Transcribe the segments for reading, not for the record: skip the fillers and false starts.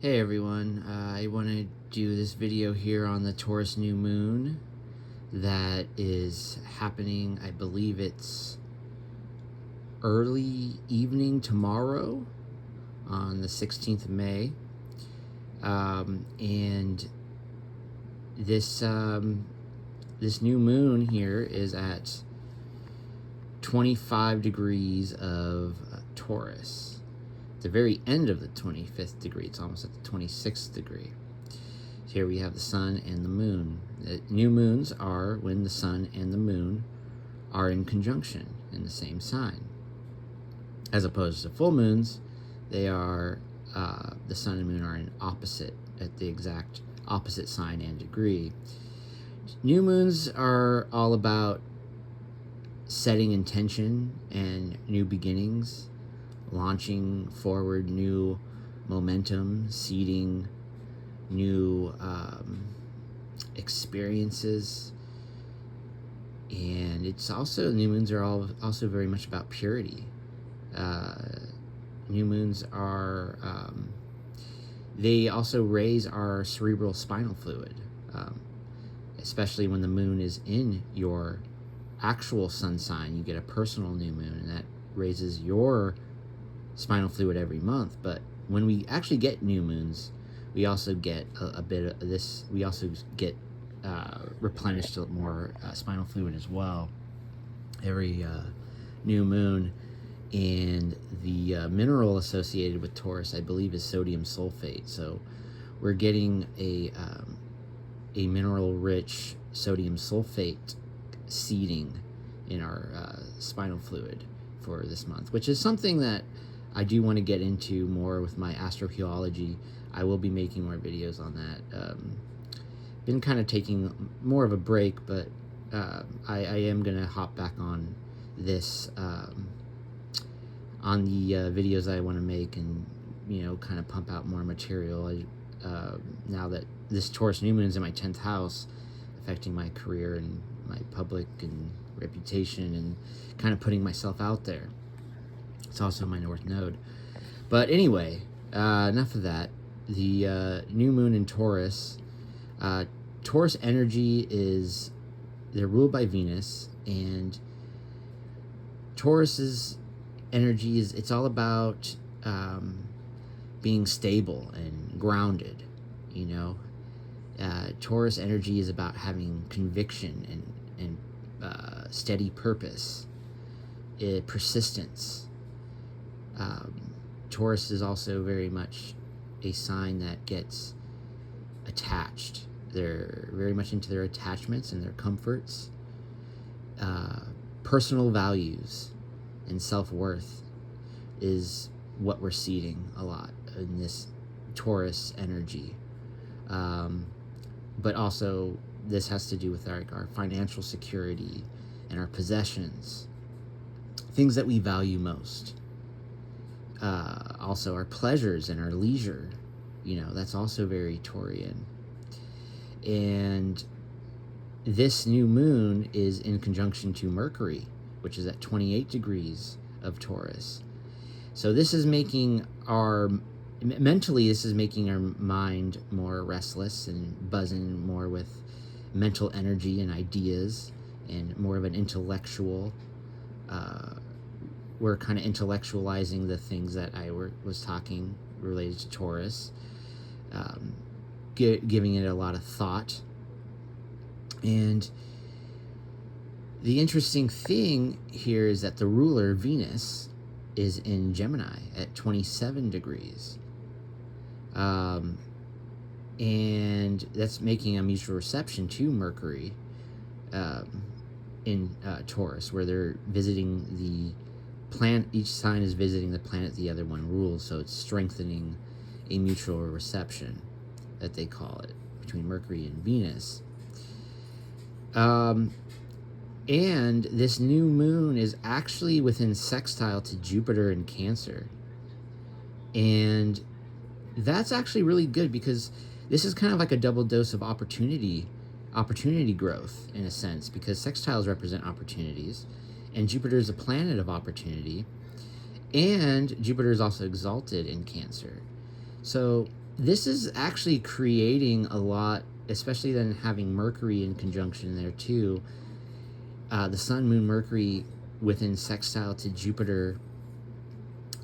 Hey everyone, I want to do this video here on the Taurus new moon that is happening. I believe it's early evening tomorrow on the 16th of May. And this new moon here is at 25 degrees of Taurus. The very end of the 25th degree. It's almost at the 26th degree. Here we have the sun and the moon. New moons are when the sun and the moon are in conjunction in the same sign. As opposed to full moons, they are the sun and moon are in opposite, at the exact opposite sign and degree. New moons are all about setting intention and new beginnings, launching forward new momentum, seeding new experiences. And it's also, new moons are also very much about purity. New moons are, they also raise our cerebral spinal fluid, especially when the moon is in your actual sun sign. You get a personal new moon, and that raises your spinal fluid every month. But when we actually get new moons, we also get a bit of this. We also get replenished more spinal fluid as well every new moon. And the mineral associated with Taurus, I believe, is sodium sulfate. So we're getting a mineral-rich sodium sulfate seeding in our spinal fluid for this month, which is something that I do want to get into more with my astrotheology. I will be making more videos on that. Been kind of taking more of a break, but I am going to hop back on this, on the videos I want to make, and, kind of pump out more material. Now that this Taurus new moon is in my 10th house, affecting my career and my public and reputation, and kind of putting myself out there. It's also my North Node. But anyway, enough of that. The new moon in Taurus, Taurus energy is, they're ruled by Venus, and Taurus's energy is, it's all about being stable and grounded, Taurus energy is about having conviction and steady purpose, persistence. Taurus is also very much a sign that gets attached. They're very much into their attachments and their comforts. Personal values and self-worth is what we're seeding a lot in this Taurus energy. But also, this has to do with our financial security and our possessions, things that we value most. Also our pleasures and our leisure, that's also very Taurian. And this new moon is in conjunction to Mercury, which is at 28 degrees of Taurus. So this is making mentally, this is making our mind more restless and buzzing more with mental energy and ideas, and more of an intellectual, we're kind of intellectualizing the things that I was talking related to Taurus, giving it a lot of thought. And the interesting thing here is that the ruler, Venus, is in Gemini at 27 degrees. And that's making a mutual reception to Mercury in Taurus, where they're visiting the planet. Each sign is visiting the planet the other one rules, so it's strengthening a mutual reception, that they call it, between Mercury and Venus. And this new moon is actually within sextile to Jupiter in Cancer. And that's actually really good, because this is kind of like a double dose of opportunity growth, in a sense, because sextiles represent opportunities, and Jupiter is a planet of opportunity, and Jupiter is also exalted in Cancer. So this is actually creating a lot, especially then having Mercury in conjunction there too. The Sun, Moon, Mercury within sextile to Jupiter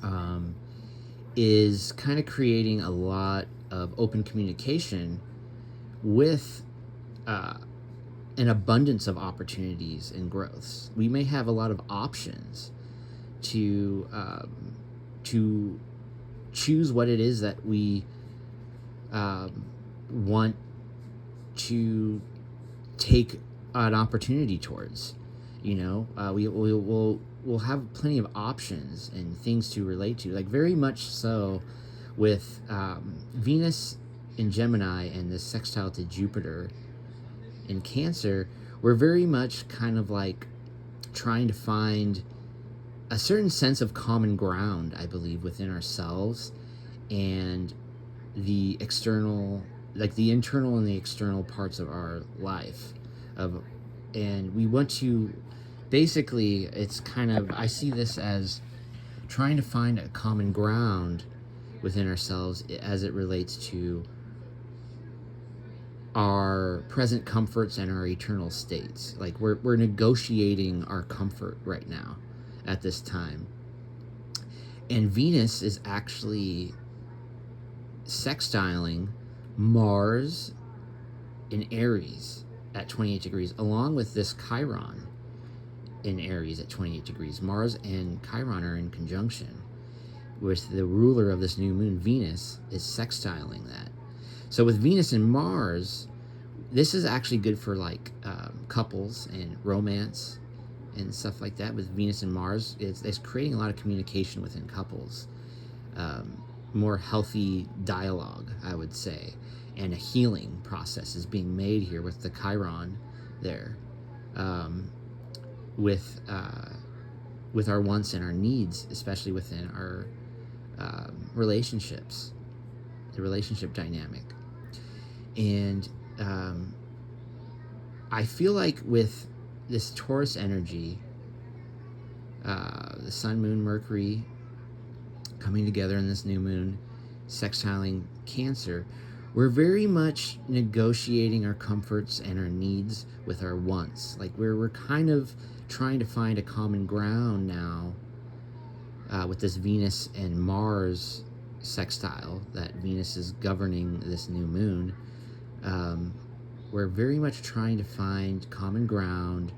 um, is kind of creating a lot of open communication with an abundance of opportunities and growths. We may have a lot of options to choose what it is that we want to take an opportunity towards. We'll have plenty of options and things to relate to, like very much so with Venus in Gemini and this sextile to Jupiter in Cancer. We're very much kind of like trying to find a certain sense of common ground, I believe, within ourselves and the external, like the internal and the external parts of our life. And we want to, basically, it's kind of, I see this as trying to find a common ground within ourselves as it relates to our present comforts and our eternal states. Like we're negotiating our comfort right now at this time. And Venus is actually sextiling Mars in Aries at 28 degrees, along with this Chiron in Aries at 28 degrees. Mars and Chiron are in conjunction, with the ruler of this new moon, Venus, is sextiling that. So with Venus and Mars, this is actually good for like couples and romance and stuff like that. With Venus and Mars, it's creating a lot of communication within couples, more healthy dialogue, I would say, and a healing process is being made here with the Chiron there, with our wants and our needs, especially within our relationships, the relationship dynamic. And I feel like with this Taurus energy, the Sun, Moon, Mercury coming together in this new moon, sextiling Cancer, we're very much negotiating our comforts and our needs with our wants. Like we're kind of trying to find a common ground now with this Venus and Mars sextile, that Venus is governing this new moon. We're very much trying to find common ground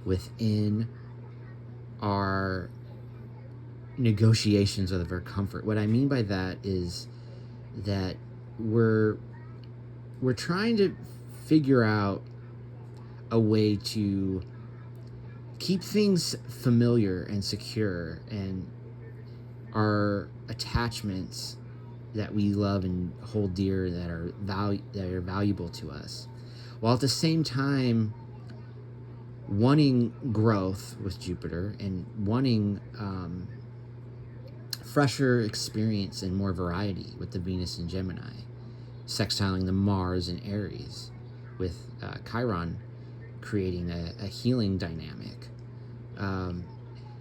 within our negotiations of our comfort. What I mean by that is that we're trying to figure out a way to keep things familiar and secure, and our attachments that we love and hold dear, that are valuable to us, while at the same time wanting growth with Jupiter and wanting fresher experience and more variety with the Venus in Gemini, sextiling the Mars in Aries, with Chiron creating a healing dynamic.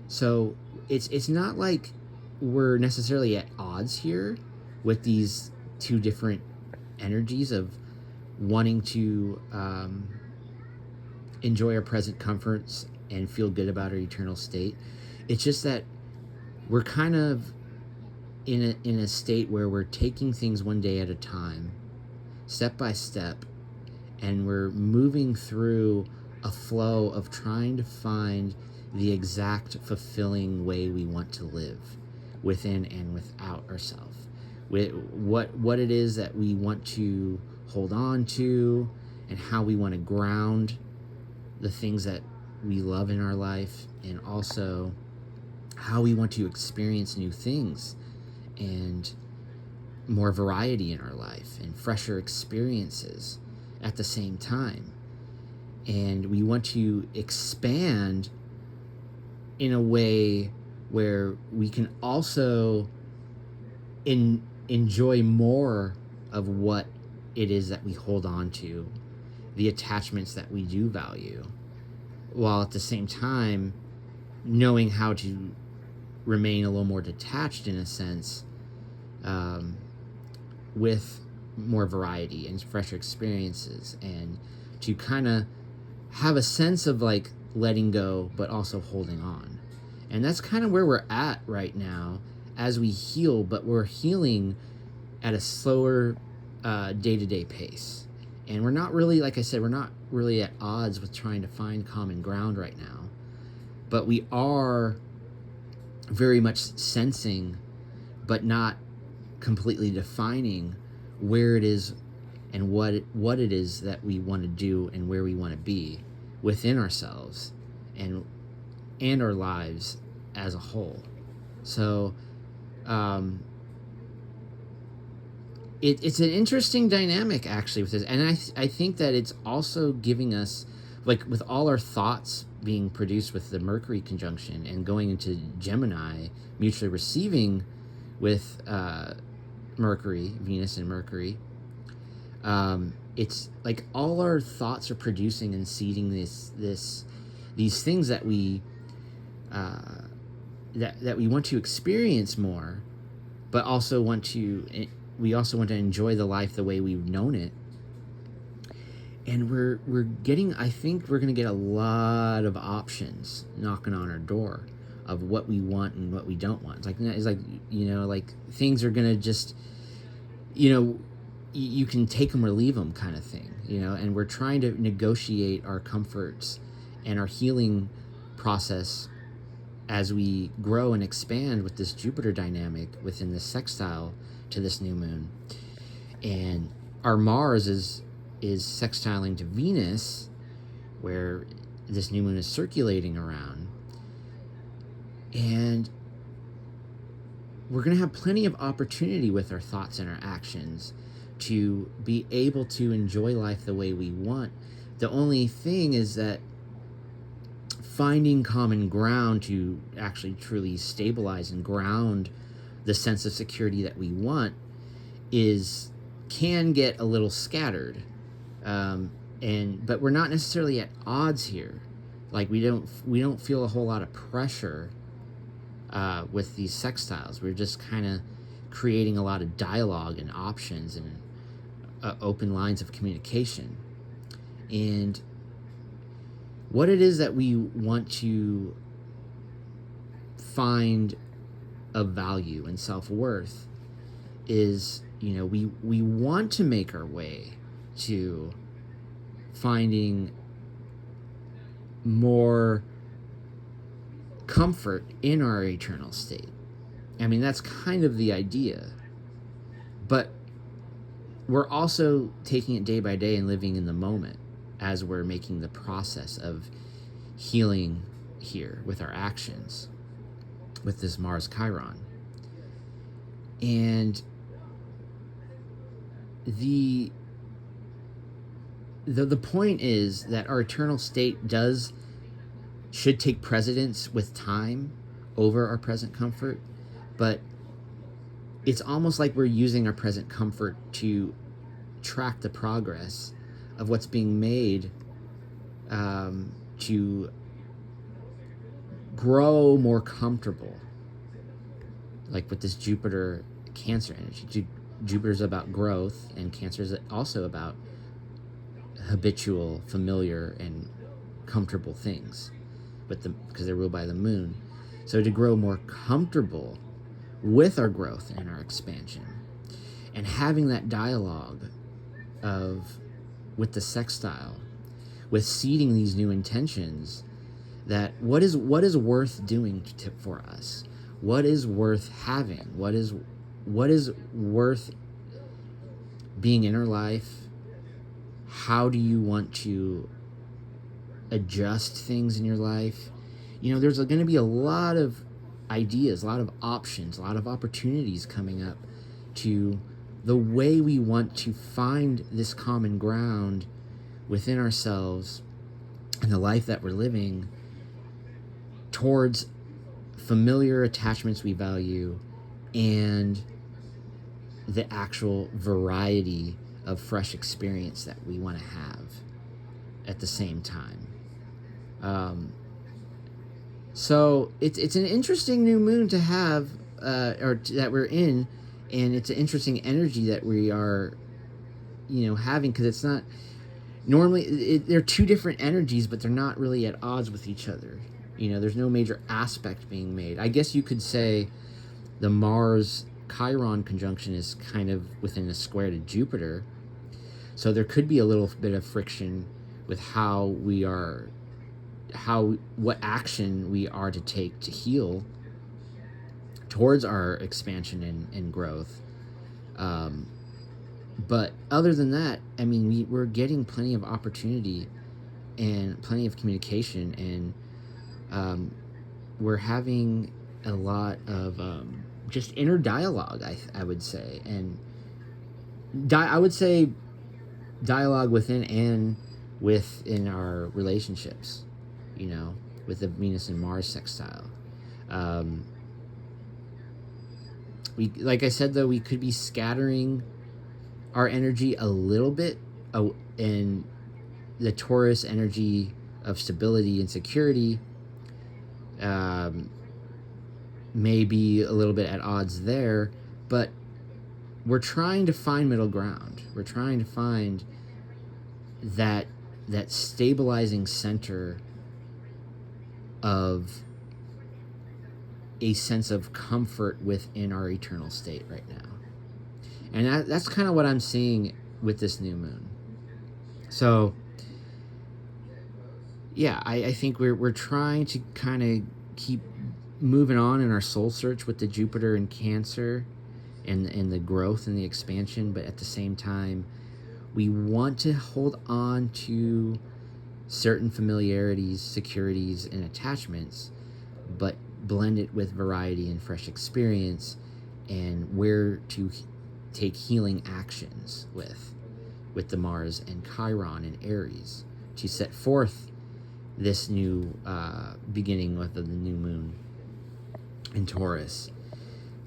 So it's not like we're necessarily at odds here with these two different energies of wanting to enjoy our present comforts and feel good about our eternal state. It's just that we're kind of in a state where we're taking things one day at a time, step by step, and we're moving through a flow of trying to find the exact fulfilling way we want to live within and without ourselves. What it is that we want to hold on to, and how we want to ground the things that we love in our life, and also how we want to experience new things and more variety in our life and fresher experiences at the same time. And we want to expand in a way where we can also enjoy more of what it is that we hold on to, the attachments that we do value, while at the same time knowing how to remain a little more detached in a sense, with more variety and fresher experiences, and to kind of have a sense of like letting go but also holding on. And that's kind of where we're at right now as we heal, but we're healing at a slower day-to-day pace. And we're not really, like I said, we're not really at odds with trying to find common ground right now, but we are very much sensing but not completely defining where it is and what it is that we want to do and where we want to be within ourselves and our lives as a whole. So it's an interesting dynamic actually with this, and I think that it's also giving us, like with all our thoughts being produced with the Mercury conjunction and going into Gemini, mutually receiving with Mercury, Venus and Mercury, it's like all our thoughts are producing and seeding these things that we that we want to experience more, but also want to enjoy the life the way we've known it. And we're getting, I think we're going to get a lot of options knocking on our door of what we want and what we don't want. It's like you know, like things are going to just, you know, you can take them or leave them kind of thing, you know. And we're trying to negotiate our comforts and our healing process as we grow and expand with this Jupiter dynamic within this sextile to this new moon. And our Mars is sextiling to Venus, where this new moon is circulating around. And we're going to have plenty of opportunity with our thoughts and our actions to be able to enjoy life the way we want. The only thing is that finding common ground to actually truly stabilize and ground the sense of security that we want can get a little scattered. But we're not necessarily at odds here. Like we don't feel a whole lot of pressure with these sextiles. We're just kind of creating a lot of dialogue and options and open lines of communication. And what it is that we want to find of value and self-worth is, you know, we want to make our way to finding more comfort in our eternal state. I mean, that's kind of the idea. But we're also taking it day by day and living in the moment as we're making the process of healing here with our actions, with this Mars Chiron. And the point is that our eternal state should take precedence with time over our present comfort, but it's almost like we're using our present comfort to track the progress of what's being made to grow more comfortable. Like with this Jupiter Cancer energy. Jupiter's about growth, and Cancer is also about habitual, familiar, and comfortable things, because they're ruled by the moon. So to grow more comfortable with our growth and our expansion, and having that dialogue with the sextile, with seeding these new intentions, that what is worth doing for us, what is worth having, what is worth being in our life. How do you want to adjust things in your life? You know, there's going to be a lot of ideas, a lot of options, a lot of opportunities coming up to the way we want to find this common ground within ourselves and the life that we're living towards familiar attachments we value and the actual variety of fresh experience that we want to have at the same time. So it's an interesting new moon to have, that we're in, and it's an interesting energy that we are having, because it's not normally they're two different energies, but they're not really at odds with each other. There's no major aspect being made. I guess you could say the Mars Chiron conjunction is kind of within a square to Jupiter, so there could be a little bit of friction with what action we are to take to heal towards our expansion and growth. But other than that, I mean, we're getting plenty of opportunity and plenty of communication, and we're having a lot of just inner dialogue, I would say. And I would say dialogue within our relationships, with the Venus and Mars sextile. Like I said, though, we could be scattering our energy a little bit, and the Taurus energy of stability and security may be a little bit at odds there, but we're trying to find middle ground. We're trying to find that stabilizing center of a sense of comfort within our eternal state right now. And that's kind of what I'm seeing with this new moon. So, yeah, I think we're trying to kind of keep moving on in our soul search with the Jupiter and Cancer and the growth and the expansion, but at the same time, we want to hold on to certain familiarities, securities, and attachments, but blend it with variety and fresh experience, and where to take healing actions with the Mars and Chiron and Aries to set forth this new beginning with the new moon in Taurus.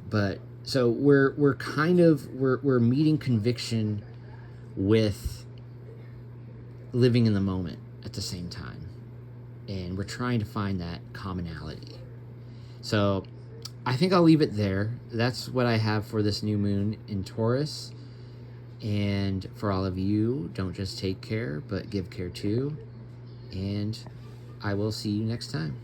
But so we're meeting conviction with living in the moment at the same time, and we're trying to find that commonality. So I think I'll leave it there. That's what I have for this new moon in Taurus. And for all of you, don't just take care, but give care too. And I will see you next time.